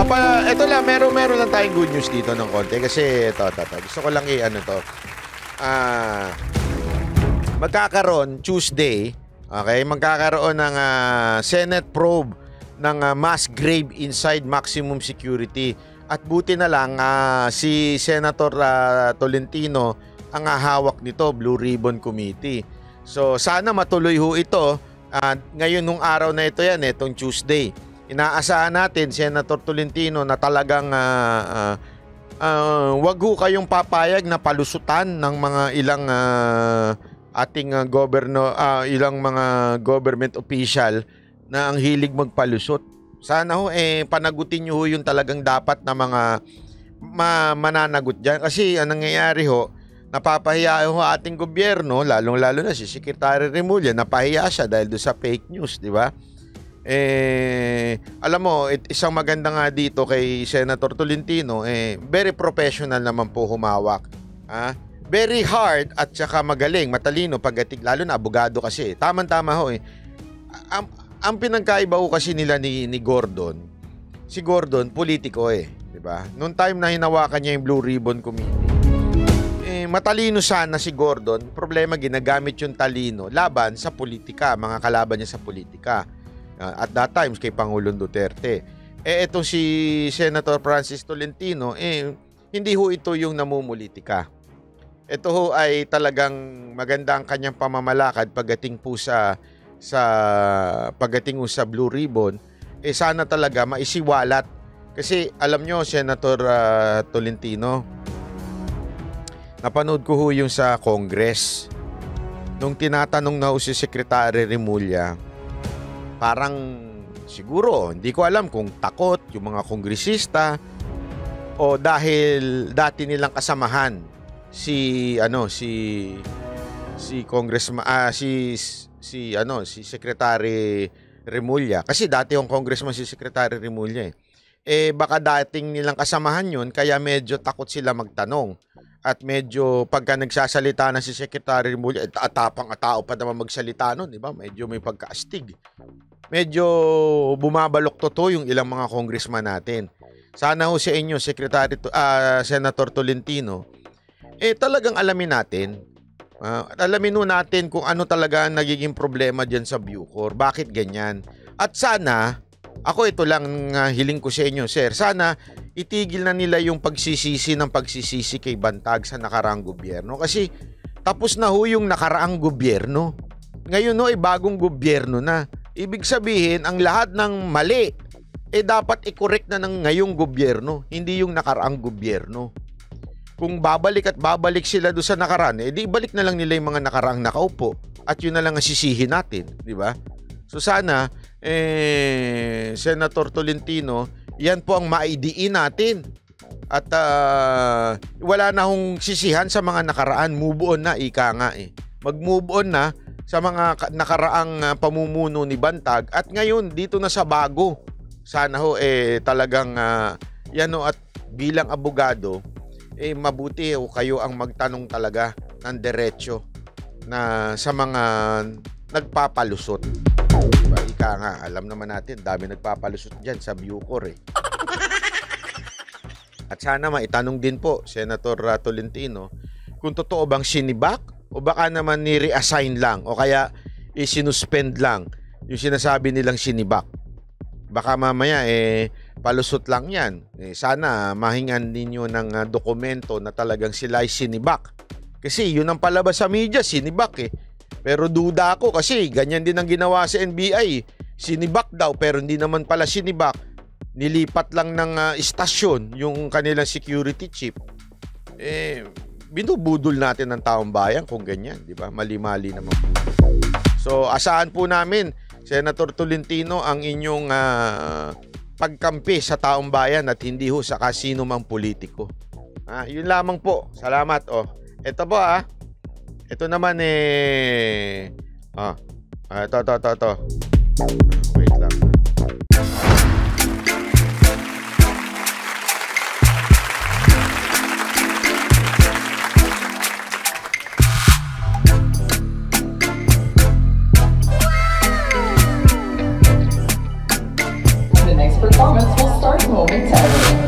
Ito lang, meron lang tayong good news dito ng konti kasi ito. Gusto ko lang magkakaroon Tuesday, okay? Magkakaroon ng Senate probe ng mass grave inside maximum security. At buti na lang si Senator Tolentino ang hawak nito, Blue Ribbon Committee. So sana matuloy ho ito. Ngayon nung araw na ito yan, itong Tuesday. Inaasahan natin, Senator Tolentino, na talagang wag ho kayong papayag na palusutan ng mga ilang ating ilang mga government official na ang hilig magpalusot. Sana ho panagutin nyo ho yung talagang dapat na mga mananagot dyan. Kasi ang nangyayari ho, napapahiya ho ating gobyerno, lalong-lalo na si Secretary Remulla, napahiya siya dahil doon sa fake news, di ba? Alam mo, isang maganda nga dito kay Senator Tolentino, very professional naman po humawak. Very hard at saka magaling, matalino pagdating, lalo na abogado kasi. Tama-tama ho Ang pinagkaiba ho kasi nila ni Gordon, si Gordon, politiko di ba? Noong time na hinawakan niya yung Blue Ribbon Committee, matalino sana si Gordon. Problema, ginagamit yung talino laban sa politika, mga kalaban niya sa politika. At that time, kay Pangulong Duterte. Itong si Senator Francis Tolentino, hindi ho ito yung namumulitika. Ito ho ay talagang maganda ang kanyang pamamalakad pagdating po sa pagdating sa Blue Ribbon. Sana talaga maisiwalat. Kasi alam nyo, Senator Tolentino, napanood ko ho yung sa Congress. Nung tinatanong na ho si Secretary Remulla, parang siguro, hindi ko alam kung takot yung mga kongresista o dahil dati nilang kasamahan si Congressman si Secretary Remulla. Kasi dati yung congressman si Secretary Remulla baka dating nilang kasamahan yun, kaya medyo takot sila magtanong. At medyo pagka nagsasalita na si Secretary Remulla, atapang tao pa naman magsalita nun, di ba? Medyo may pagkaastig. Medyo bumabalok totoo yung ilang mga congressman natin. Sana ho sa inyo, Senator Tolentino, talagang alamin natin. Alamin ho natin kung ano talaga ang nagiging problema dyan sa Bucor. Bakit ganyan? At sana, ako ito lang hiling ko sa inyo, sir. Sana itigil na nila yung pagsisisi kay Bantag sa nakaraang gobyerno. Kasi tapos na ho yung nakaraang gobyerno. Ngayon ho ay bagong gobyerno na. Ibig sabihin, ang lahat ng mali dapat i-correct na ng ngayong gobyerno, hindi yung nakaraang gobyerno. Kung babalik sila doon sa nakaraan, di ibalik na lang nila yung mga nakaraang nakaupo at yun na lang ang sisihin natin, di ba? So sana, Senator Tolentino, yan po ang maidiin natin. At wala na hong sisihan sa mga nakaraan, move on na, ika nga mag-move on na sa mga nakaraang pamumuno ni Bantag at ngayon dito na sa bago. Sana ho talagang yan ho, at bilang abogado mabuti ho kayo ang magtanong talaga ng diretsyo na sa mga nagpapalusot. Diba? Ika nga, alam naman natin, dami nagpapalusot dyan sa Bucor At sana maitanong din po, Senator Tolentino, kung totoo bang sinibak o baka naman ni-reassign lang o kaya isinuspend lang yung sinasabi nilang sinibak. Baka mamaya palusot lang yan. Sana mahingan ninyo ng dokumento na talagang sila ay sinibak. Kasi yun ang palabas sa media, sinibak Pero duda ako kasi ganyan din ang ginawa sa NBI. Sinibak daw pero hindi naman pala sinibak. Nilipat lang ng istasyon yung kanilang security chief. Binubudol natin ng taong bayan kung ganyan, di ba? Mali-mali naman po. So, asahan po namin, Senator Tolentino, ang inyong pagkampi sa taong bayan at hindi ho sa kasino mang politiko. Yun lamang po. Salamat. Ito po Ito naman ito. Wait lang. The next performance will start momentarily.